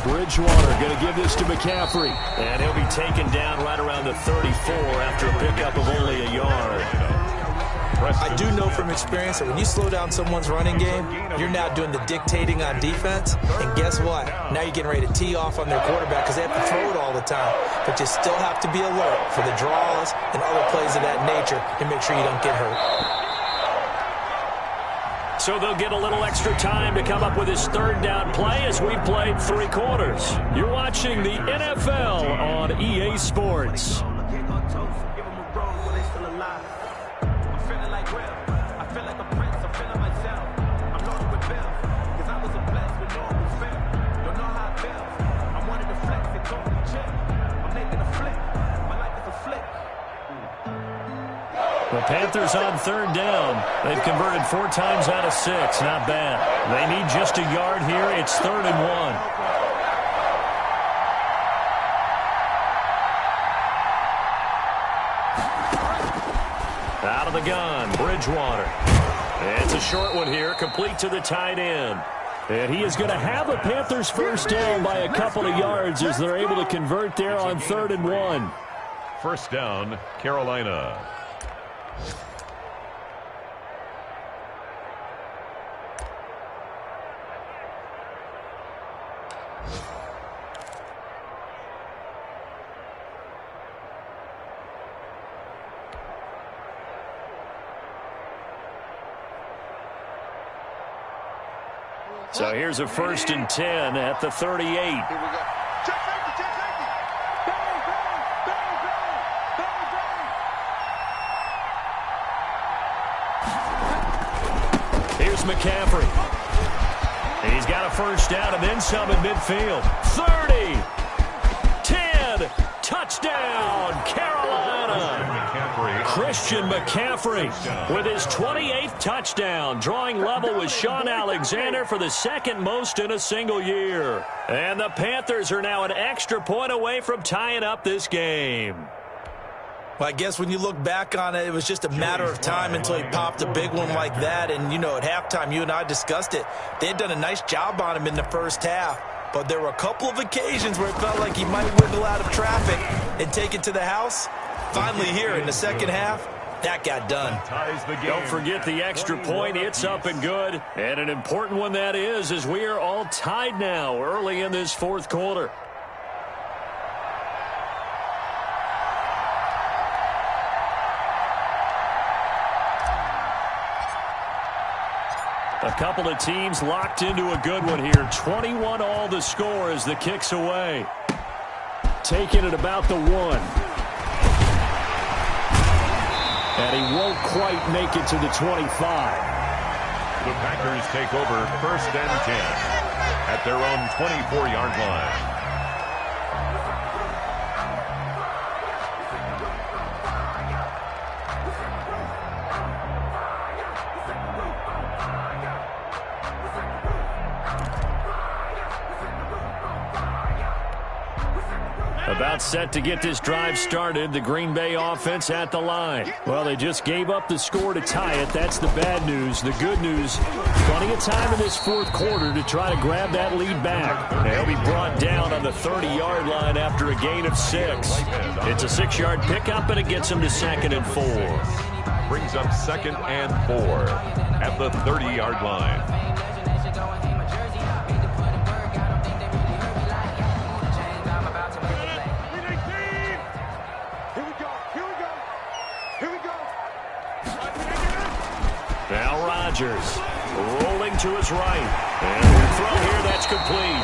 Speaker 5: Bridgewater going to give this to McCaffrey. And he'll be taken down right around the 34 after a pickup of only a yard.
Speaker 2: I do know from experience that when you slow down someone's running game, you're now doing the dictating on defense. And guess what? Now you're getting ready to tee off on their quarterback because they have to throw it all the time. But you still have to be alert for the draws and other plays of that nature and make sure you don't get hurt.
Speaker 5: So they'll get a little extra time to come up with his 3rd down play as we've played 3 quarters. You're watching the NFL on EA Sports. The Panthers on 3rd down. They've converted 4 times out of 6. Not bad. They need just a yard here. It's 3rd and 1. Out of the gun, Bridgewater. It's a short one here, complete to the tight end. And he is going to have a Panthers 1st down by a couple of yards as they're able to convert there on 3rd and 1.
Speaker 3: 1st down, Carolina.
Speaker 5: So here's a 1st and 10 at the 38.
Speaker 4: Here we go. Check safety, check safety. Bang, bang, bang, bang, bang.
Speaker 5: Here's McCaffrey. He's got a 1st down and then some in midfield. 30, 10, touchdown, Carolina. Christian McCaffrey with his 28th touchdown, drawing level with Sean Alexander for the 2nd most in a single year. And the Panthers are now an extra point away from tying up this game.
Speaker 2: Well, I guess when you look back on it, it was just a matter of time until he popped a big one like that. And, you know, at halftime, you and I discussed it. They had done a nice job on him in the 1st half. But there were a couple of occasions where it felt like he might wiggle out of traffic and take it to the house. Finally here in the 2nd half, that got done.
Speaker 5: Don't forget the extra point. It's up and good. And an important one that is, as we are all tied now early in this 4th quarter. A couple of teams locked into a good one here. 21 all the score as the kick's away. Taking it about the 1. And he won't quite make it to the 25.
Speaker 3: The Packers take over 1st and 10 at their own 24-yard line.
Speaker 1: About set to get this drive started, the Green Bay offense at the line. Well, they just gave up the score to tie it. That's the bad news. The good news, plenty of time in this fourth quarter to try to grab that lead back. They'll be brought down on the 30-yard line after a gain of 6. It's a 6-yard pickup, and it gets them to 2nd and 4.
Speaker 3: Brings up 2nd and 4 at the 30-yard line.
Speaker 1: Now Rodgers rolling to his right. And the throw here, that's complete.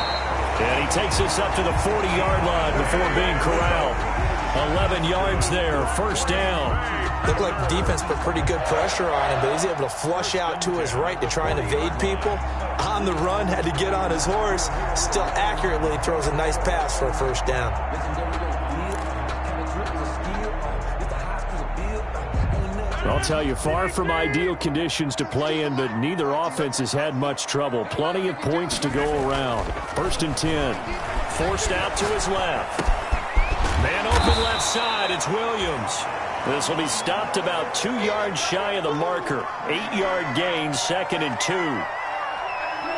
Speaker 1: And he takes this up to the 40-yard line before being corralled. 11 yards there, first down.
Speaker 2: Looked like the defense put pretty good pressure on him, but he's able to flush out to his right to try and evade people. On the run, had to get on his horse. Still accurately throws a nice pass for a first down.
Speaker 1: I'll tell you, far from ideal conditions to play in, but neither offense has had much trouble. Plenty of points to go around. 1st and 10. Forced out to his left. Man open left side, it's Williams. This will be stopped about 2 yards shy of the marker. 8-yard gain, 2nd and 2.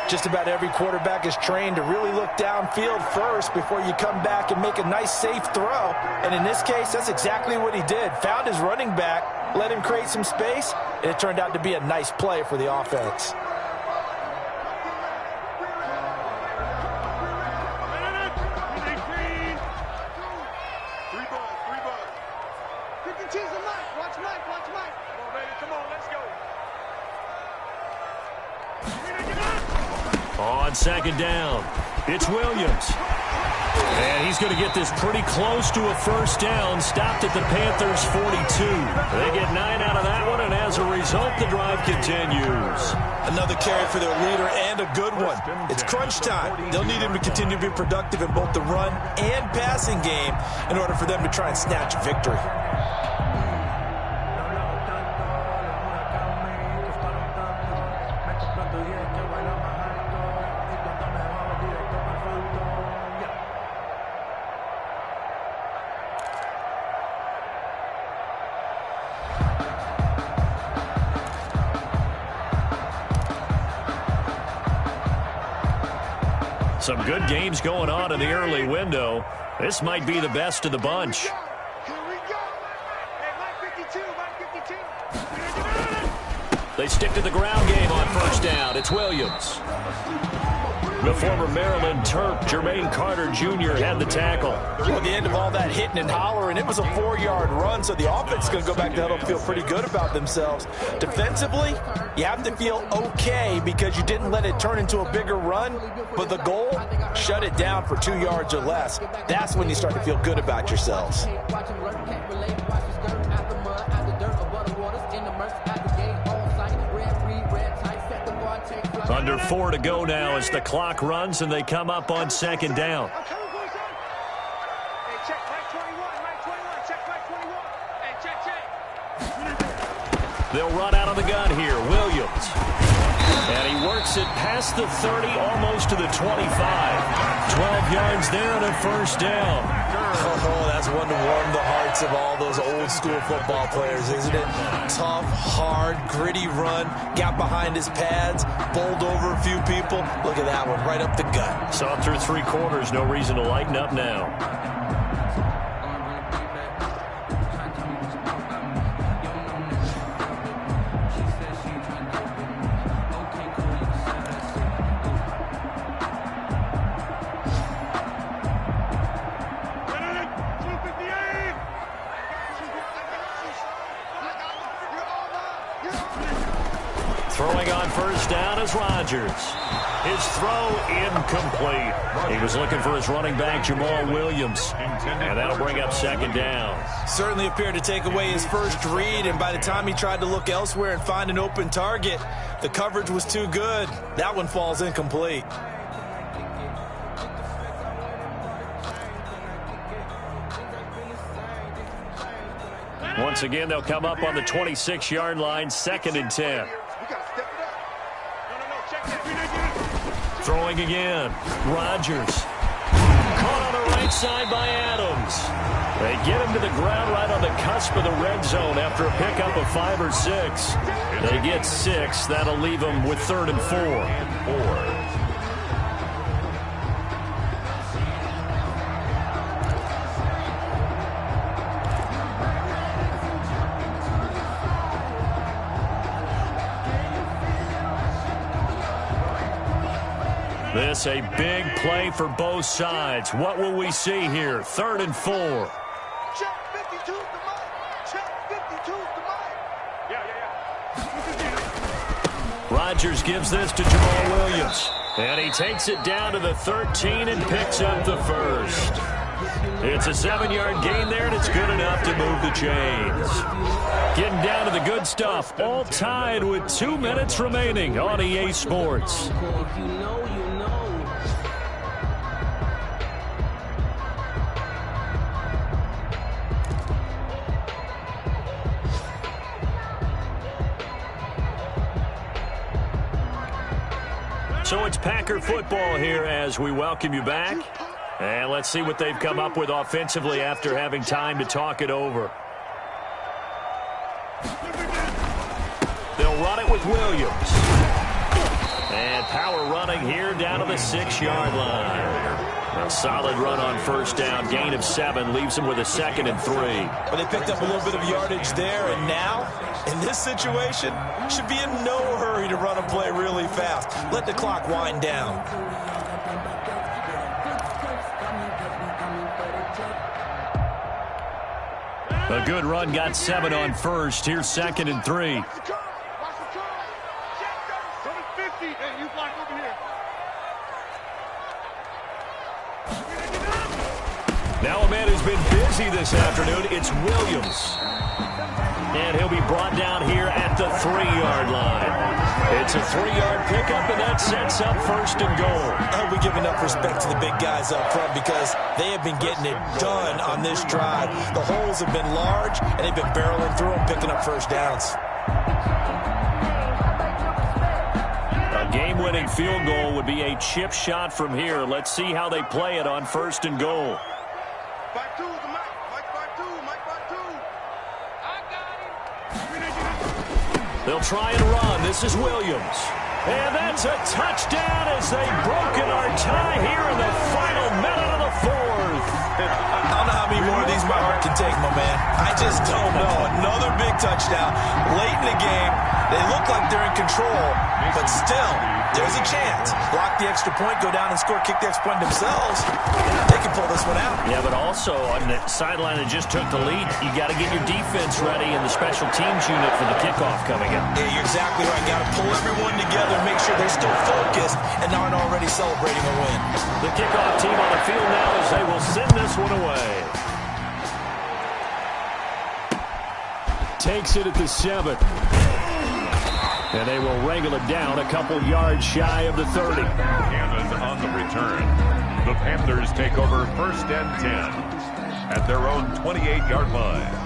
Speaker 2: Just about every quarterback is trained to really look downfield first before you come back and make a nice, safe throw. And in this case, that's exactly what he did. Found his running back, let him create some space, and it turned out to be a nice play for the offense.
Speaker 1: On 2nd down, it's Williams. And he's going to get this pretty close to a first down, stopped at the Panthers' 42. They get 9 out of that one, and as a result, the drive continues.
Speaker 2: Another carry for their leader, and a good one. It's crunch time. They'll need him to continue to be productive in both the run and passing game in order for them to try and snatch victory.
Speaker 1: Some good games going on in the early window. This might be the best of the bunch.
Speaker 4: Here we go. Hey, Mike 52, Mike 52.
Speaker 1: They stick to the ground game on first down. It's Williams. The former Maryland Terp, Jermaine Carter Jr. had the tackle.
Speaker 2: Well, at the end of all that hitting and hollering, it was a 4-yard run, so the offense is going to go back to huddle and feel pretty good about themselves. Defensively, you have to feel okay because you didn't let it turn into a bigger run, but the goal, shut it down for 2 yards or less. That's when you start to feel good about yourselves.
Speaker 1: Under 4 to go now as the clock runs and they come up on 2nd down.
Speaker 4: Hey, check Mike 21, Mike 21, check Mike 21. Hey, check.
Speaker 1: They'll run out of the gun here. Williams. And he works it past the 30, almost to the 25. 12 yards there and a first down.
Speaker 2: Oh, that's one to warm the hearts of all those old school football players, isn't it? Tough, hard, gritty run, got behind his pads, bowled over a few people. Look at that one, right up the gut.
Speaker 1: Saw through 3 quarters, no reason to lighten up now. Throwing on first down is Rodgers. His throw incomplete. He was looking for his running back, Jamal Williams. And that'll bring up 2nd down.
Speaker 2: Certainly appeared to take away his first read, and by the time he tried to look elsewhere and find an open target, the coverage was too good. That one falls incomplete.
Speaker 1: Once again, they'll come up on the 26-yard line, 2nd and 10. Throwing again. Rodgers. Caught on a
Speaker 5: right side by Adams. They get him to the ground right on the cusp of the red zone after a pickup of 5 or 6. They get 6. That'll leave them with 3rd and 4. This a big play for both sides. What will we see here? 3rd and 4.
Speaker 4: Check 52 the mic. Check 52 the mic. Yeah.
Speaker 5: Rodgers gives this to Jamal Williams. And he takes it down to the 13 and picks up the first. It's a 7-yard gain there, and it's good enough to move the chains. Getting down to the good stuff. All tied with 2 minutes remaining on EA Sports. So it's Packer football here as we welcome you back. And let's see what they've come up with offensively after having time to talk it over. They'll run it with Williams. And power running here down to the 6-yard line. A solid run on first down. Gain of 7 leaves them with a 2nd and 3.
Speaker 2: But they picked up a little bit of yardage there, and now, in this situation, should be in no hurry to run a play really fast. Let the clock wind down.
Speaker 5: A good run got 7 on first. Here's 2nd and 3.
Speaker 4: Watch the curve. Check those. Run it 50. Hey, you block over here.
Speaker 5: Now a man who's been busy this afternoon, it's Williams. And he'll be brought down here at the 3-yard line. It's a 3-yard pickup, and that sets up 1st and goal.
Speaker 2: I hope we give enough respect to the big guys up front because they have been getting it done on this drive. The holes have been large, and they've been barreling through them, picking up first downs.
Speaker 5: A game-winning field goal would be a chip shot from here. Let's see how they play it on 1st and goal.
Speaker 4: Back 2 the mic. Mike back 2. Mike back 2. I got him.
Speaker 5: They'll try and run. This is Williams. And that's a touchdown as they've broken our tie here in the final minute of the 4th.
Speaker 2: I don't know how many more of these my heart can take, my man. I just don't know. Another big touchdown late in the game. They look like they're in control, but still, there's a chance. Block the extra point, go down and score, kick the extra point themselves. They can pull this one out.
Speaker 5: Yeah, but also on the sideline that just took the lead, you got to get your defense ready in the special teams unit for the kickoff coming up.
Speaker 2: Yeah, you're exactly right. Got to pull everyone together, make sure they're still focused and aren't already celebrating a win.
Speaker 5: The kickoff team on the field now as they will send this one away. Takes it at the 7. And they will wrangle it down a couple yards shy of the 30.
Speaker 3: Hammond on the return. The Panthers take over 1st and 10 at their own 28-yard line.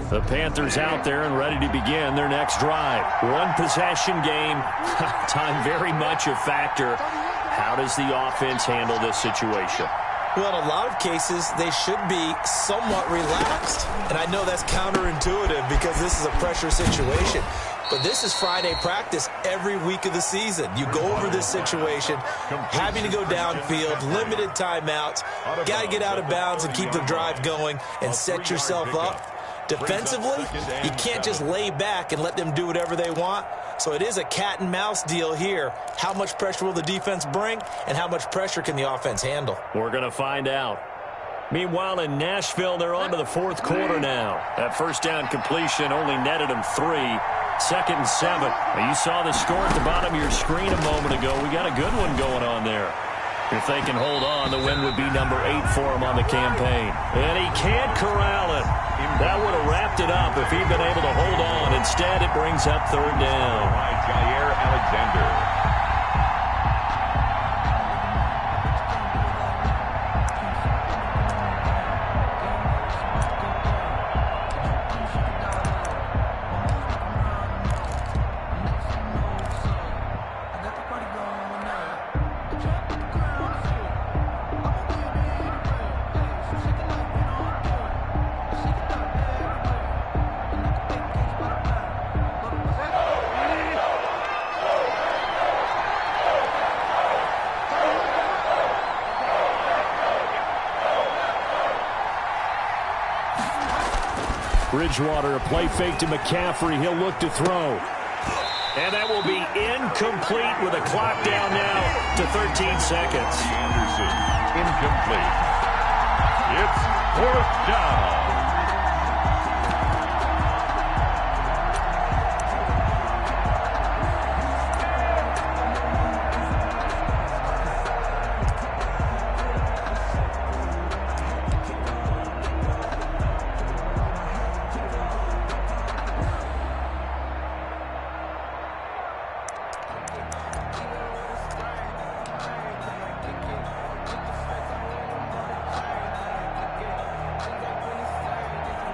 Speaker 5: The Panthers out there and ready to begin their next drive. One possession game. Time very much a factor. How does the offense handle this situation?
Speaker 2: Well, in a lot of cases, they should be somewhat relaxed. And I know that's counterintuitive because this is a pressure situation. But this is Friday practice every week of the season. You go over this situation, having to go downfield, limited timeouts, got to get out of bounds and keep the drive going and set yourself up. Defensively, you can't just lay back and let them do whatever they want. So it is a cat and mouse deal here. How much pressure will the defense bring, and how much pressure can the offense handle?
Speaker 5: We're going to find out. Meanwhile, in Nashville, they're on to the 4th quarter now. That first down completion only netted them 3. 2nd and 7. Now, you saw the score at the bottom of your screen a moment ago. We got a good one going on there. If they can hold on, the win would be number 8 for him on the campaign. And he can't corral it. That would have wrapped it up if he'd been able to hold on. Instead, it brings up 3rd down.
Speaker 3: By Jair Alexander.
Speaker 5: Bridgewater, a play fake to McCaffrey. He'll look to throw. And that will be incomplete with a clock down now to 13 seconds.
Speaker 3: Anderson, incomplete. It's 4th down.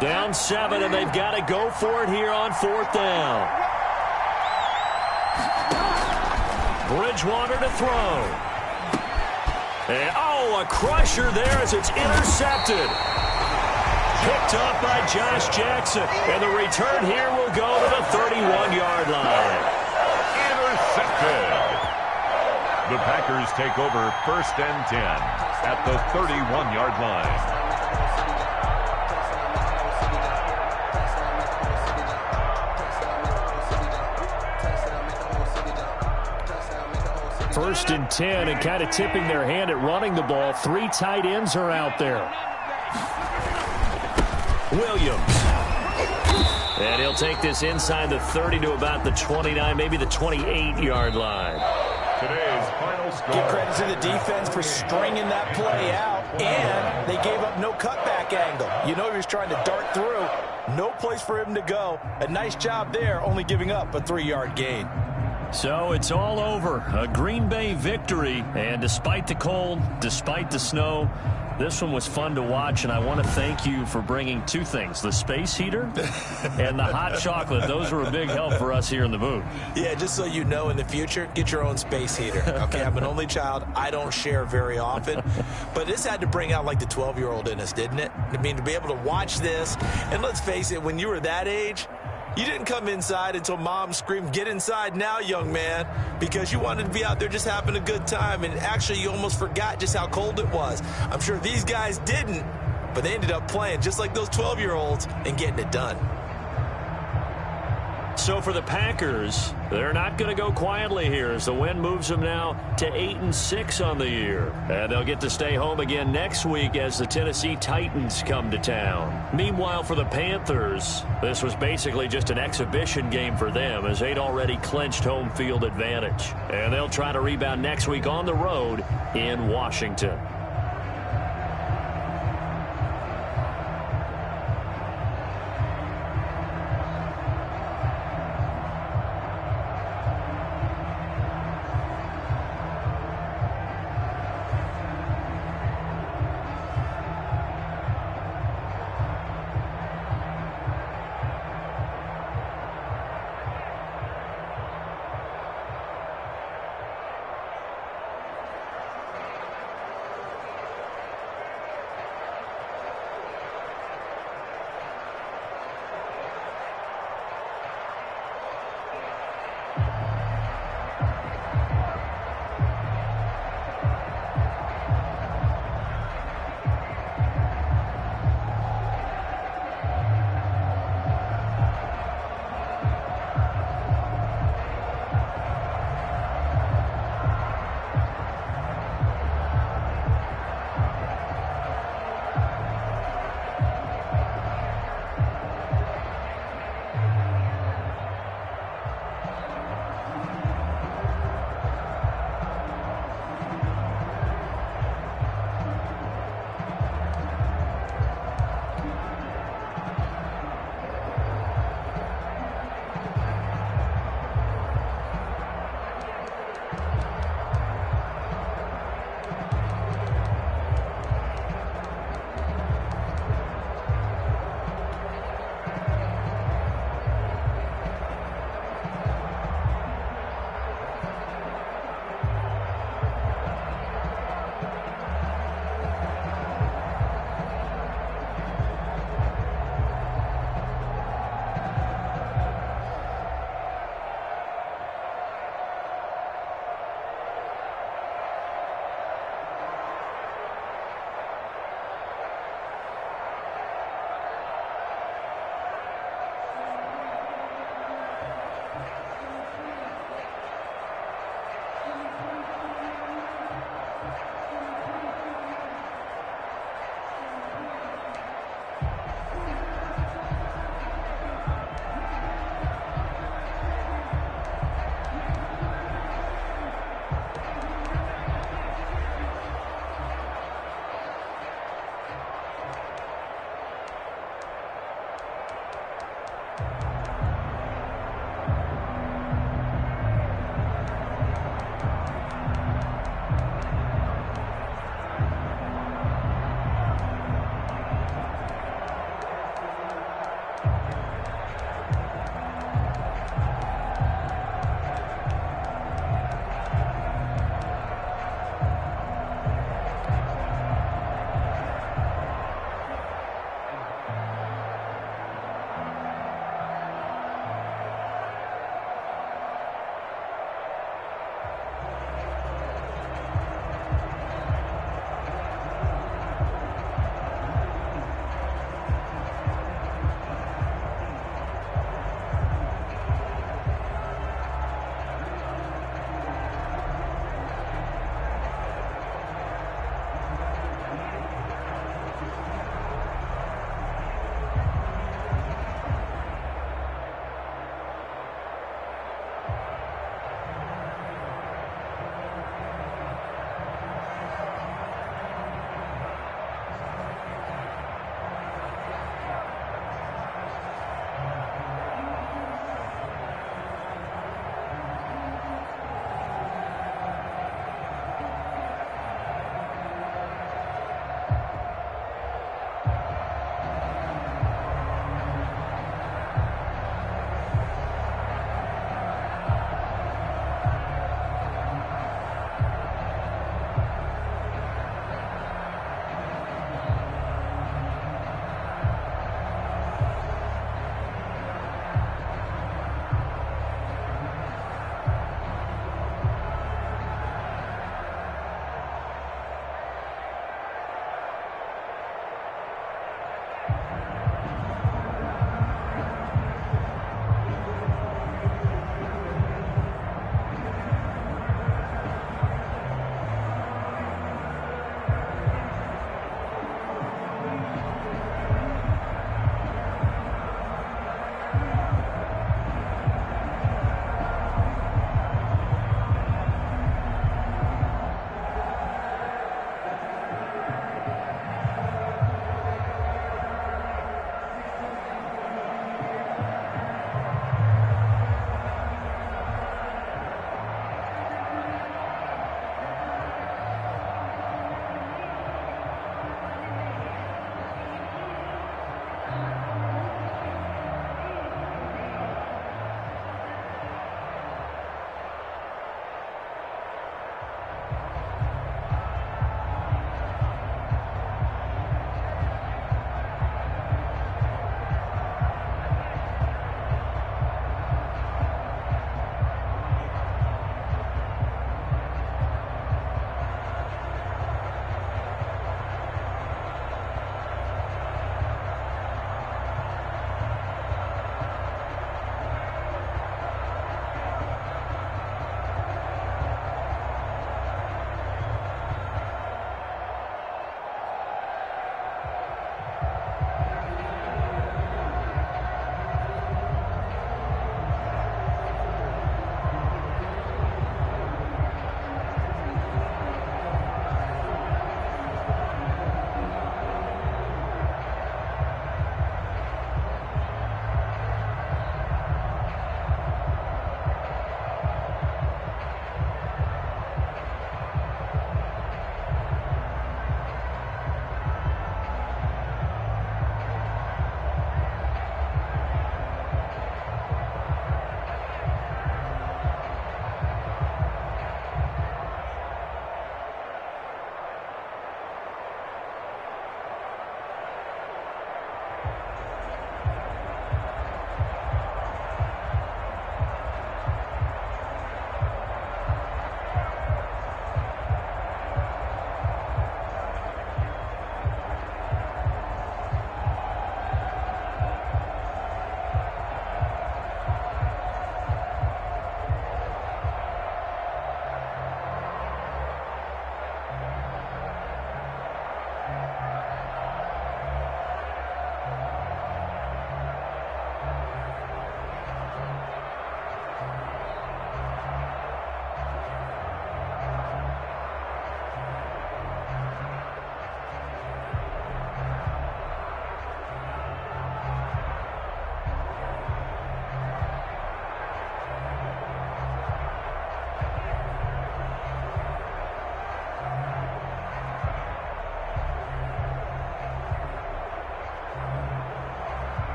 Speaker 5: Down 7, and they've got to go for it here on 4th down. Bridgewater to throw. And, a crusher there as it's intercepted. Picked up by Josh Jackson. And the return here will go to the 31-yard line.
Speaker 3: Intercepted. The Packers take over 1st and 10 at the 31-yard line.
Speaker 5: First and 10, and kind of tipping their hand at running the ball. 3 tight ends are out there. Williams. And he'll take this inside the 30 to about the 29, maybe the 28-yard line.
Speaker 3: Today's final score.
Speaker 2: Give credit to the defense for stringing that play out, and they gave up no cutback angle. You know he was trying to dart through. No place for him to go. A nice job there, only giving up a 3-yard gain.
Speaker 5: So it's all over. A Green Bay victory. And despite the cold, despite the snow, this one was fun to watch. And I want to thank you for bringing 2 things, the space heater and the hot chocolate. Those were a big help for us here in the booth.
Speaker 2: Yeah, just so you know, in the future, get your own space heater. Okay, I'm an only child. I don't share very often. But this had to bring out, like, the 12-year-old in us, didn't it? I mean, to be able to watch this. And let's face it, when you were that age, you didn't come inside until Mom screamed, "Get inside now, young man," because you wanted to be out there just having a good time. And actually, you almost forgot just how cold it was. I'm sure these guys didn't, but they ended up playing just like those 12-year-olds and getting it done.
Speaker 5: So for the Packers, they're not going to go quietly here as the win moves them now to 8-6 on the year. And they'll get to stay home again next week as the Tennessee Titans come to town. Meanwhile, for the Panthers, this was basically just an exhibition game for them as they'd already clinched home field advantage. And they'll try to rebound next week on the road in Washington.